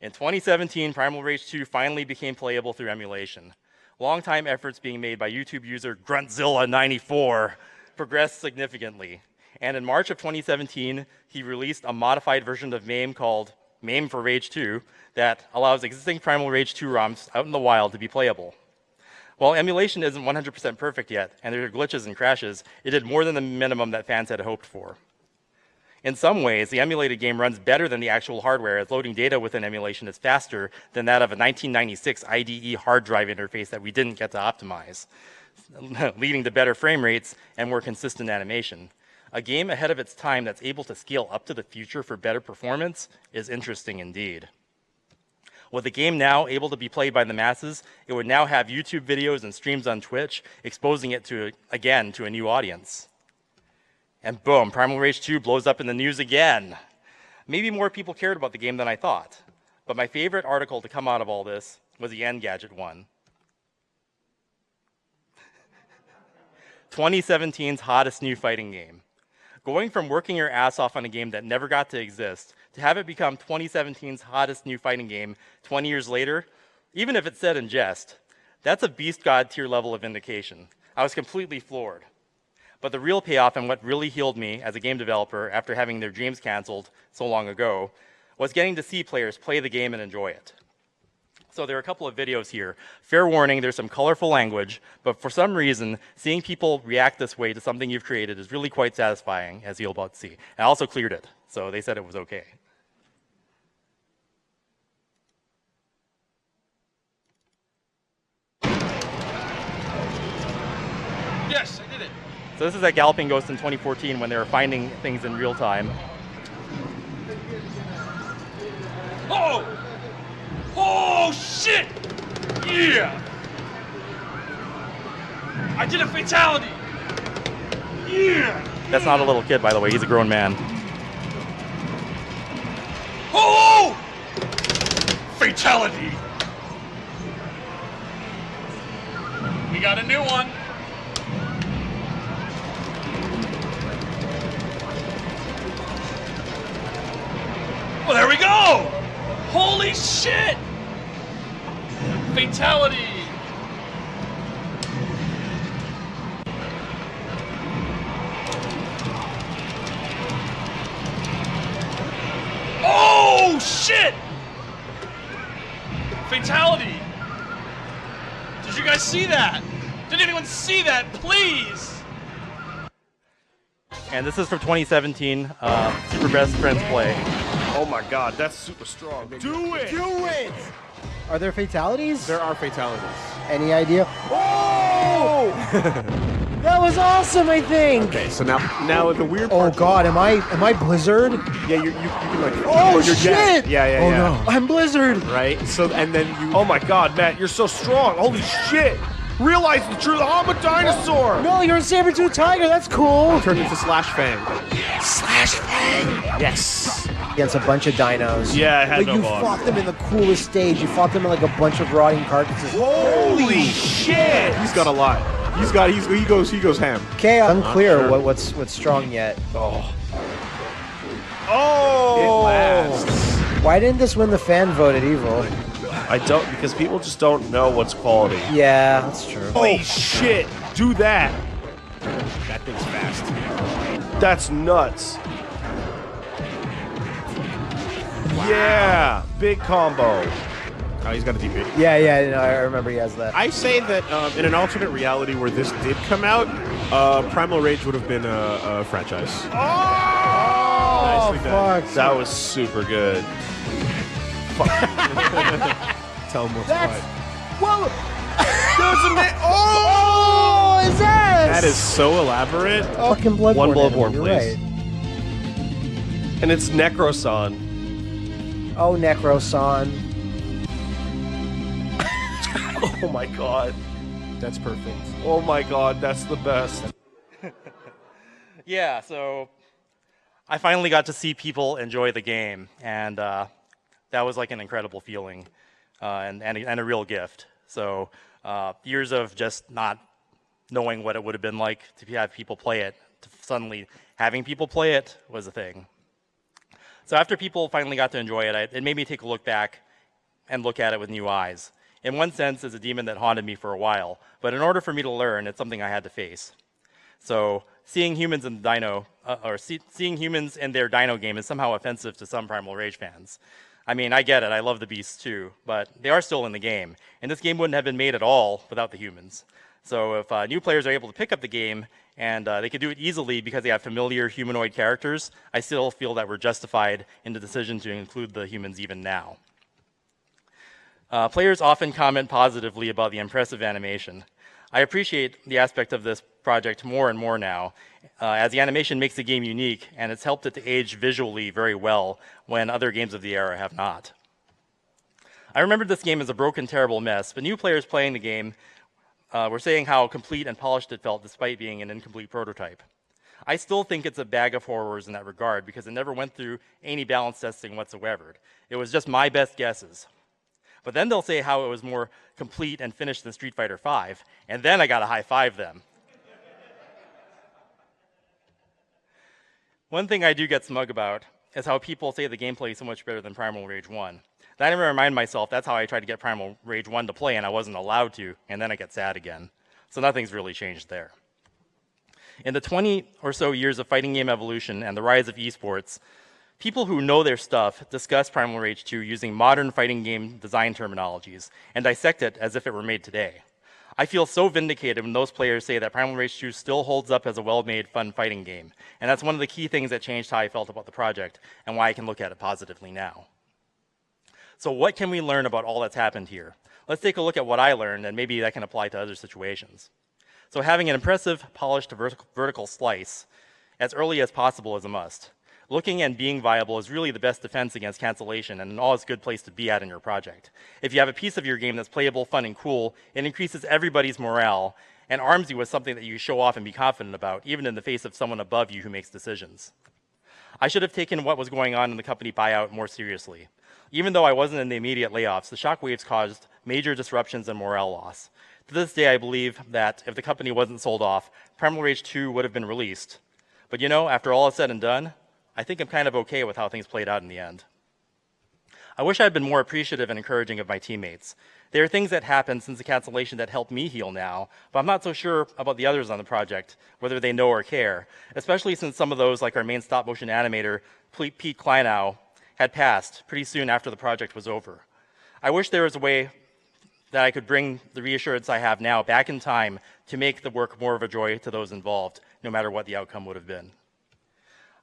In 2017, Primal Rage 2 finally became playable through emulation. Long-time efforts being made by YouTube user Gruntzilla94 progressed significantly. And in March of 2017, he released a modified version of MAME called MAME for Rage 2 that allows existing Primal Rage 2 ROMs out in the wild to be playable. While emulation isn't 100% perfect yet, and there are glitches and crashes, it did more than the minimum that fans had hoped for. In some ways, the emulated game runs better than the actual hardware, as loading data within emulation is faster than that of a 1996 IDE hard drive interface that we didn't get to optimize, leading to better frame rates and more consistent animation. A game ahead of its time that's able to scale up to the future for better performance is interesting indeed. With the game now able to be played by the masses, it would now have YouTube videos and streams on Twitch, exposing it to, again, to a new audience. And boom, Primal Rage II blows up in the news again. Maybe more people cared about the game than I thought, but my favorite article to come out of all this was the Engadget one. 2017's hottest new fighting game. Going from working your ass off on a game that never got to exist to have it become 2017's hottest new fighting game 20 years later, even if it's said in jest, that's a Beast God tier level of vindication. I was completely floored. But the real payoff and what really healed me as a game developer after having their dreams canceled so long ago was getting to see players play the game and enjoy it. So there are a couple of videos here. Fair warning, there's some colorful language, but for some reason, seeing people react this way to something you've created is really quite satisfying, as you'll about to see. I also cleared it, so they said it was okay. Yes, I did it. So this is at Galloping Ghost in 2014 when they were finding things in real time. Oh! Oh, shit! Yeah! I did a fatality! Yeah! That's not a little kid, by the way. He's a grown man. Oh! Fatality! We got a new one. Oh, there we go! Holy shit! Fatality! Oh shit! Fatality! Did you guys see that? Did anyone see that? Please! And this is from 2017, Super Best Friends Play. Oh my god, that's super strong. Do it! Do it! Are there fatalities? There are fatalities. Any idea? Oh! That was awesome, I think. Okay, so now the weird Oh part. god, am I Blizzard? Yeah, you can like. Oh you're shit! dead. Yeah. Oh no, I'm Blizzard. Right. So and then you. Oh my god, Matt, you're so strong. Holy shit! Realize the truth. I'm a dinosaur. No, you're a saber-tooth tiger. That's cool. Turned into Slash Fang. Slash Fang. Yes. Against a bunch of dinos. Yeah, it had But no you boss. fought them in the coolest stage. You fought them in like a bunch of rotting carcasses. Holy shit! He's got a lot. He goes ham. Okay, unclear sure. what's strong yet. Oh. Oh! It lasts. Why didn't this win the fan vote at Evil? I don't, because people just don't know what's quality. Yeah, that's true. Holy shit! Do that! That thing's fast. That's nuts. Yeah! Big combo. Oh, he's got a DP. Yeah, no, I remember he has that. I say that in an alternate reality where this did come out, Primal Rage would have been a franchise. Oh, Nicely done. fuck. That was super good. Tell him what's That's... what. Whoa! There's a man. Oh, is that? That is so elaborate. Fucking Bloodborne. One Bloodborne, enemy, you're please. Right. And it's Necrosan. Oh, Necrosan. Oh my god. That's perfect. Oh my god, that's the best. Yeah, so I finally got to see people enjoy the game, and that was like an incredible feeling and a real gift. So years of just not knowing what it would have been like to have people play it, to suddenly having people play it was a thing. So after people finally got to enjoy it, it made me take a look back and look at it with new eyes. In one sense, it's a demon that haunted me for a while, but in order for me to learn, it's something I had to face. So seeing humans in the seeing humans in their dino game is somehow offensive to some Primal Rage fans. I mean, I get it, I love the beasts too, but they are still in the game, and this game wouldn't have been made at all without the humans. So if new players are able to pick up the game, and they can do it easily because they have familiar humanoid characters, I still feel that we're justified in the decision to include the humans even now. Players often comment positively about the impressive animation. I appreciate the aspect of this project more and more now, as the animation makes the game unique, and it's helped it to age visually very well when other games of the era have not. I remember this game as a broken, terrible mess, but new players playing the game were saying how complete and polished it felt despite being an incomplete prototype. I still think it's a bag of horrors in that regard because it never went through any balance testing whatsoever. It was just my best guesses. But then they'll say how it was more complete and finished than Street Fighter V, and then I gotta high-five them. One thing I do get smug about is how people say the gameplay is so much better than Primal Rage 1. Then I never remind myself that's how I tried to get Primal Rage 1 to play and I wasn't allowed to, and then I get sad again. So nothing's really changed there. In the 20 or so years of fighting game evolution and the rise of esports, people who know their stuff discuss Primal Rage II using modern fighting game design terminologies and dissect it as if it were made today. I feel so vindicated when those players say that Primal Rage II still holds up as a well-made, fun fighting game, and that's one of the key things that changed how I felt about the project and why I can look at it positively now. So what can we learn about all that's happened here? Let's take a look at what I learned, and maybe that can apply to other situations. So having an impressive, polished vertical slice as early as possible is a must. Looking and being viable is really the best defense against cancellation and an always good place to be at in your project. If you have a piece of your game that's playable, fun, and cool, it increases everybody's morale and arms you with something that you show off and be confident about, even in the face of someone above you who makes decisions. I should have taken what was going on in the company buyout more seriously. Even though I wasn't in the immediate layoffs, the shockwaves caused major disruptions and morale loss. To this day, I believe that if the company wasn't sold off, Primal Rage 2 would have been released. But you know, after all is said and done, I think I'm kind of okay with how things played out in the end. I wish I had been more appreciative and encouraging of my teammates. There are things that happened since the cancellation that helped me heal now, but I'm not so sure about the others on the project, whether they know or care, especially since some of those, like our main stop-motion animator, Pete Kleinow, had passed pretty soon after the project was over. I wish there was a way that I could bring the reassurance I have now back in time to make the work more of a joy to those involved, no matter what the outcome would have been.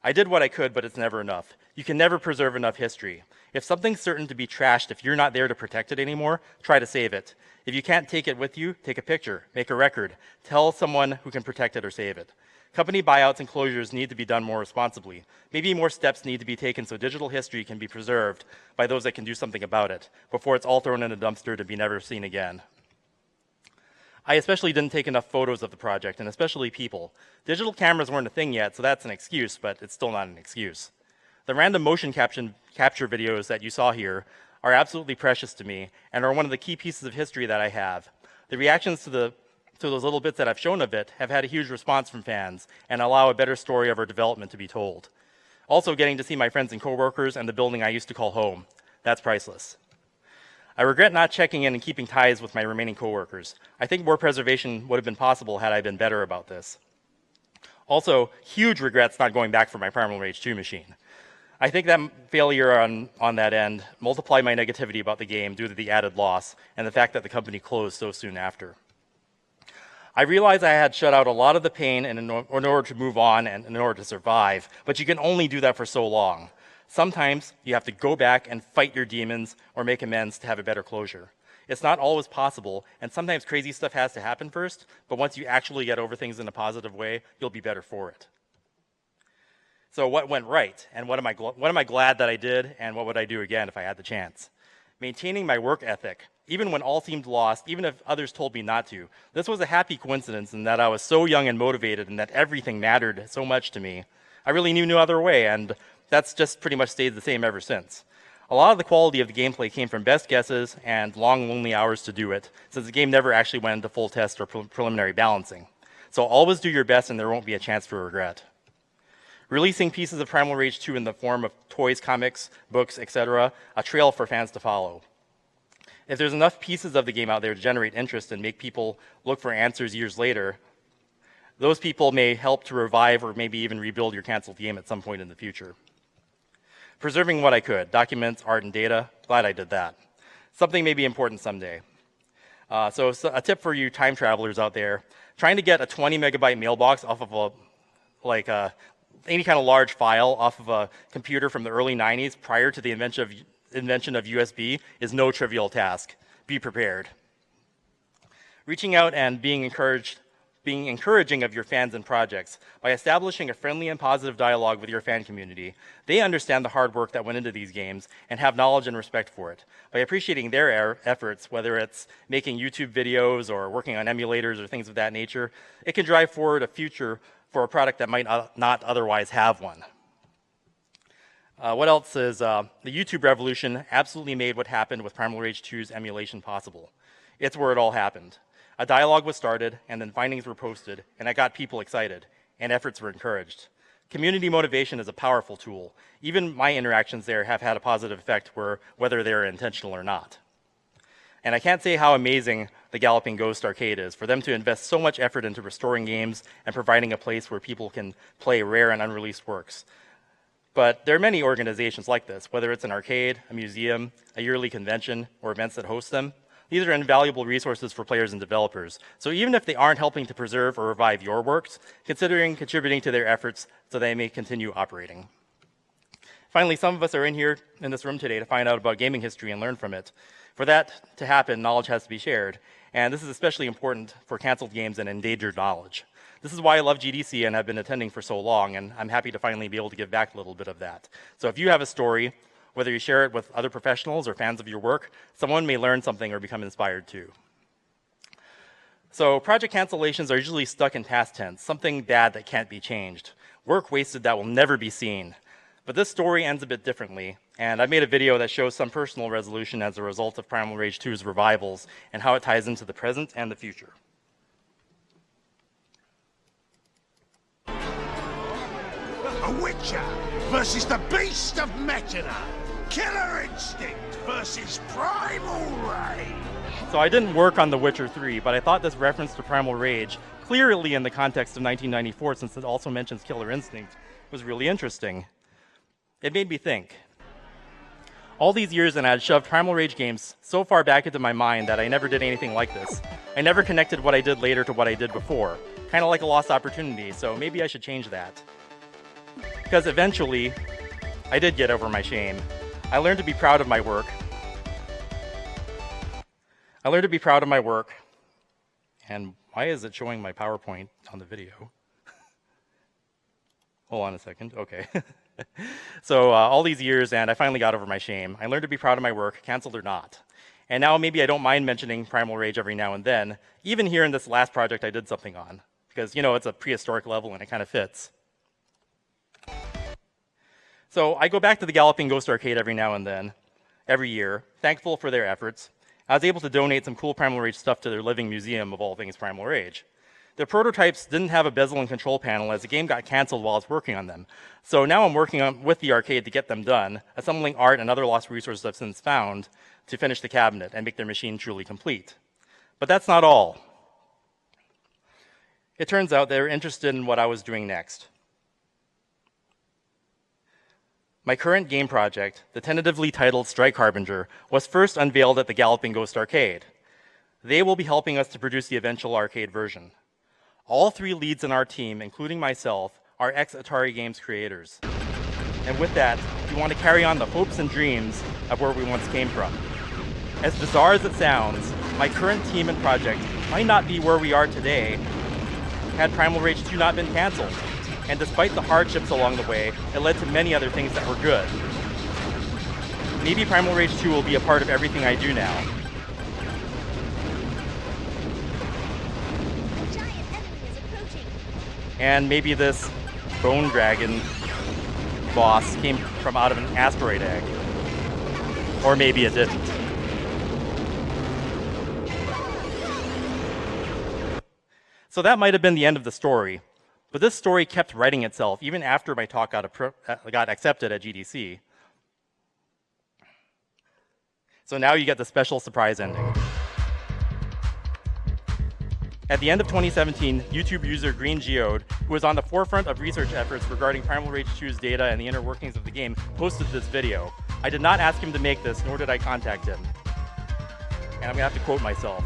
I did what I could, but it's never enough. You can never preserve enough history. If something's certain to be trashed, if you're not there to protect it anymore, try to save it. If you can't take it with you, take a picture, make a record, tell someone who can protect it or save it. Company buyouts and closures need to be done more responsibly. Maybe more steps need to be taken so digital history can be preserved by those that can do something about it, before it's all thrown in a dumpster to be never seen again. I especially didn't take enough photos of the project, and especially people. Digital cameras weren't a thing yet, so that's an excuse, but it's still not an excuse. The random motion capture videos that you saw here are absolutely precious to me, and are one of the key pieces of history that I have. The reactions to those little bits that I've shown of it have had a huge response from fans, and allow a better story of our development to be told. Also, getting to see my friends and coworkers and the building I used to call home. That's priceless. I regret not checking in and keeping ties with my remaining coworkers. I think more preservation would have been possible had I been better about this. Also, huge regrets not going back for my Primal Rage II machine. I think that failure on that end multiplied my negativity about the game due to the added loss and the fact that the company closed so soon after. I realized I had shut out a lot of the pain in order to move on and in order to survive, but you can only do that for so long. Sometimes you have to go back and fight your demons or make amends to have a better closure. It's not always possible, and sometimes crazy stuff has to happen first, but once you actually get over things in a positive way, you'll be better for it. So what went right, and what am I glad that I did, and what would I do again if I had the chance? Maintaining my work ethic, even when all seemed lost, even if others told me not to. This was a happy coincidence in that I was so young and motivated and that everything mattered so much to me. I really knew no other way, and that's just pretty much stayed the same ever since. A lot of the quality of the gameplay came from best guesses and long, lonely hours to do it, since the game never actually went into full test or preliminary balancing. So always do your best and there won't be a chance for regret. Releasing pieces of Primal Rage 2 in the form of toys, comics, books, etc., a trail for fans to follow. If there's enough pieces of the game out there to generate interest and make people look for answers years later, those people may help to revive or maybe even rebuild your canceled game at some point in the future. Preserving what I could, documents, art, and data, glad I did that. Something may be important someday. So a tip for you time travelers out there, trying to get a 20 megabyte mailbox off of any kind of large file off of a computer from the early 90s prior to the invention of USB is no trivial task. Be prepared. Reaching out and being encouraged being encouraging of your fans and projects. By establishing a friendly and positive dialogue with your fan community, they understand the hard work that went into these games and have knowledge and respect for it. By appreciating their efforts, whether it's making YouTube videos or working on emulators or things of that nature, it can drive forward a future for a product that might not otherwise have one. What else is, the YouTube revolution absolutely made what happened with Primal Rage II's emulation possible. It's where it all happened. A dialogue was started, and then findings were posted, and it got people excited, and efforts were encouraged. Community motivation is a powerful tool. Even my interactions there have had a positive effect, whether they're intentional or not. And I can't say how amazing the Galloping Ghost arcade is, for them to invest so much effort into restoring games and providing a place where people can play rare and unreleased works. But there are many organizations like this, whether it's an arcade, a museum, a yearly convention, or events that host them. These are invaluable resources for players and developers. So even if they aren't helping to preserve or revive your works, considering contributing to their efforts so they may continue operating. Finally, some of us are in this room today to find out about gaming history and learn from it. For that to happen, knowledge has to be shared. And this is especially important for canceled games and endangered knowledge. This is why I love GDC and have been attending for so long, and I'm happy to finally be able to give back a little bit of that. So if you have a story, whether you share it with other professionals or fans of your work, someone may learn something or become inspired too. So project cancellations are usually stuck in past tense, something bad that can't be changed. Work wasted that will never be seen. But this story ends a bit differently, and I've made a video that shows some personal resolution as a result of Primal Rage II's revivals and how it ties into the present and the future. A Witcher versus the Beast of Mechana. Killer Instinct versus Primal Rage. So I didn't work on The Witcher 3, but I thought this reference to Primal Rage, clearly in the context of 1994, since it also mentions Killer Instinct, was really interesting. It made me think. All these years, and I had shoved Primal Rage games so far back into my mind that I never did anything like this. I never connected what I did later to what I did before. Kind of like a lost opportunity, so maybe I should change that. Because eventually, I did get over my shame. I learned to be proud of my work. And why is it showing my PowerPoint on the video? Hold on a second, okay. So all these years, and I finally got over my shame. I learned to be proud of my work, canceled or not. And now maybe I don't mind mentioning Primal Rage every now and then, even here in this last project I did something on. Because, you know, it's a prehistoric level and it kind of fits. So I go back to the Galloping Ghost arcade every now and then, every year, thankful for their efforts. I was able to donate some cool Primal Rage stuff to their living museum of all things Primal Rage. Their prototypes didn't have a bezel and control panel as the game got canceled while I was working on them. So now I'm working with the arcade to get them done, assembling art and other lost resources I've since found to finish the cabinet and make their machine truly complete. But that's not all. It turns out they were interested in what I was doing next. My current game project, the tentatively titled Strike Harbinger, was first unveiled at the Galloping Ghost arcade. They will be helping us to produce the eventual arcade version. All three leads in our team, including myself, are ex-Atari Games creators. And with that, we want to carry on the hopes and dreams of where we once came from. As bizarre as it sounds, my current team and project might not be where we are today had Primal Rage II not been canceled. And despite the hardships along the way, it led to many other things that were good. Maybe Primal Rage 2 will be a part of everything I do now. A giant enemy is approaching. And maybe this bone dragon boss came from out of an asteroid egg. Or maybe it didn't. So that might have been the end of the story. But this story kept writing itself, even after my talk got accepted at GDC. So now you get the special surprise ending. At the end of 2017, YouTube user Green Geode, who was on the forefront of research efforts regarding Primal Rage 2's data and the inner workings of the game, posted this video. I did not ask him to make this, nor did I contact him. And I'm gonna have to quote myself.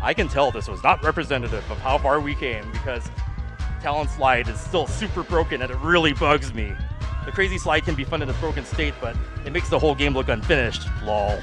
I can tell this was not representative of how far we came because Talon Slide is still super broken and it really bugs me. The crazy slide can be fun in its broken state, but it makes the whole game look unfinished. Lol.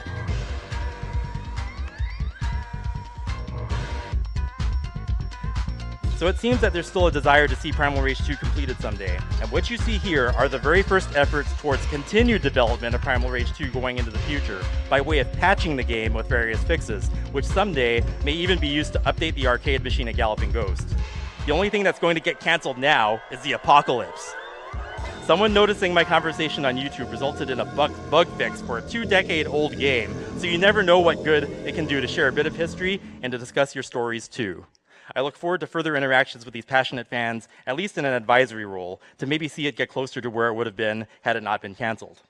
So it seems that there's still a desire to see Primal Rage II completed someday, and what you see here are the very first efforts towards continued development of Primal Rage II going into the future, by way of patching the game with various fixes, which someday may even be used to update the arcade machine at Galloping Ghost. The only thing that's going to get cancelled now is the apocalypse. Someone noticing my conversation on YouTube resulted in a bug fix for a 2-decade-old game, so you never know what good it can do to share a bit of history and to discuss your stories too. I look forward to further interactions with these passionate fans, at least in an advisory role, to maybe see it get closer to where it would have been had it not been cancelled.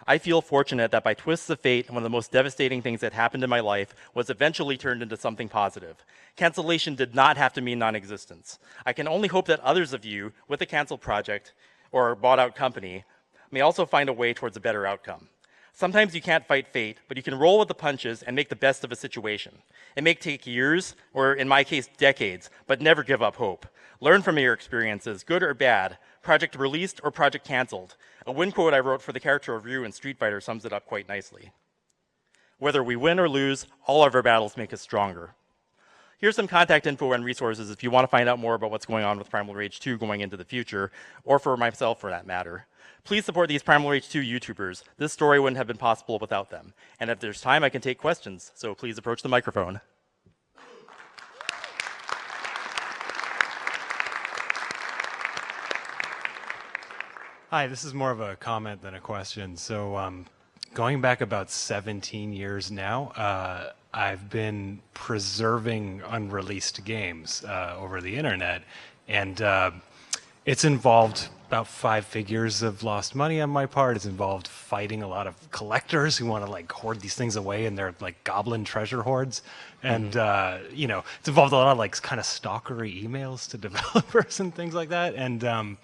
I feel fortunate that by twists of fate, one of the most devastating things that happened in my life was eventually turned into something positive. Cancellation did not have to mean non-existence. I can only hope that others of you, with a canceled project or bought out company, may also find a way towards a better outcome. Sometimes you can't fight fate, but you can roll with the punches and make the best of a situation. It may take years, or in my case, decades, but never give up hope. Learn from your experiences, good or bad, project released or project canceled. A win quote I wrote for the character of Ryu in Street Fighter sums it up quite nicely. Whether we win or lose, all of our battles make us stronger. Here's some contact info and resources if you want to find out more about what's going on with Primal Rage 2 going into the future, or for myself for that matter. Please support these Primal Rage 2 YouTubers. This story wouldn't have been possible without them. And if there's time, I can take questions, so please approach the microphone. Hi, this is more of a comment than a question. So going back about 17 years now, I've been preserving unreleased games over the internet, and it's involved about 5 figures of lost money on my part. It's involved fighting a lot of collectors who want to like hoard these things away in their like goblin treasure hoards. And, you know, it's involved a lot of like kind of stalkery emails to developers and things like that. And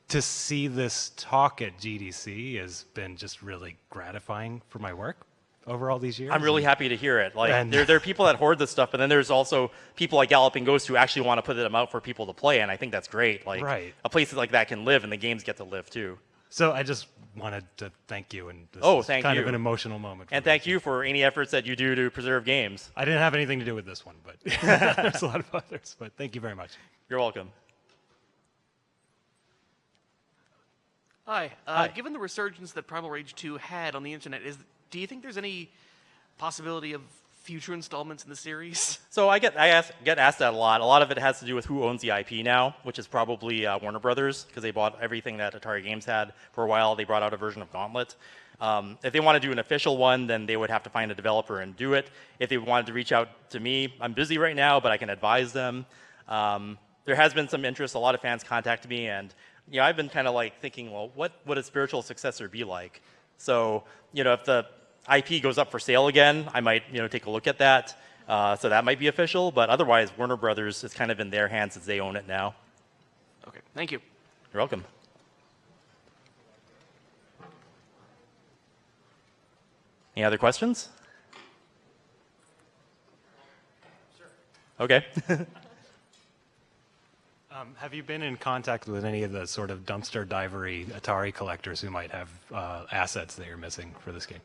to see this talk at GDC has been just really gratifying for my work over all these years. I'm really happy to hear it. Like, there are people that hoard this stuff, but then there's also people like Galloping Ghost who actually want to put them out for people to play, and I think that's great. Like, a place like that can live, and the games get to live too. So I just wanted to thank you, and this is kind of an emotional moment. And thank you for any efforts that you do to preserve games. I didn't have anything to do with this one, but there's a lot of others. But thank you very much. You're welcome. Hi. Given the resurgence that Primal Rage 2 had on the internet, do you think there's any possibility of future installments in the series? So I get asked that a lot. A lot of it has to do with who owns the IP now, which is probably Warner Brothers, because they bought everything that Atari Games had for a while. They brought out a version of Gauntlet. If they want to do an official one, then they would have to find a developer and do it. If they wanted to reach out to me, I'm busy right now, but I can advise them. There has been some interest. A lot of fans contacted me, and you know, I've been kind of like thinking, well, what would a spiritual successor be like? So, you know, if the IP goes up for sale again, I might, you know, take a look at that. So that might be official, but otherwise, Warner Brothers is kind of in their hands since they own it now. Okay, thank you. You're welcome. Any other questions? Sure. Okay. Have you been in contact with any of the sort of dumpster divery Atari collectors who might have assets that you're missing for this game?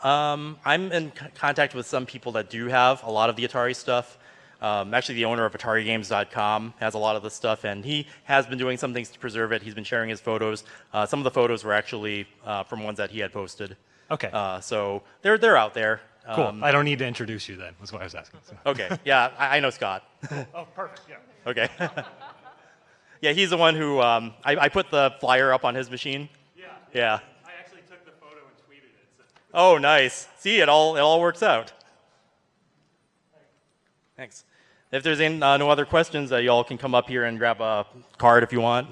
I'm in contact with some people that do have a lot of the Atari stuff. Actually, the owner of AtariGames.com has a lot of the stuff, and he has been doing some things to preserve it. He's been sharing his photos. Some of the photos were actually from ones that he had posted. Okay. So they're out there. Cool. I don't need to introduce you then, was what I was asking. So. Okay. Yeah, I know Scott. Oh, perfect. Yeah. Okay. Yeah, he's the one who I put the flyer up on his machine. Yeah. I actually took the photo and tweeted it. So. Oh, nice. See, it all works out. Thanks. If there's no other questions, y'all can come up here and grab a card if you want.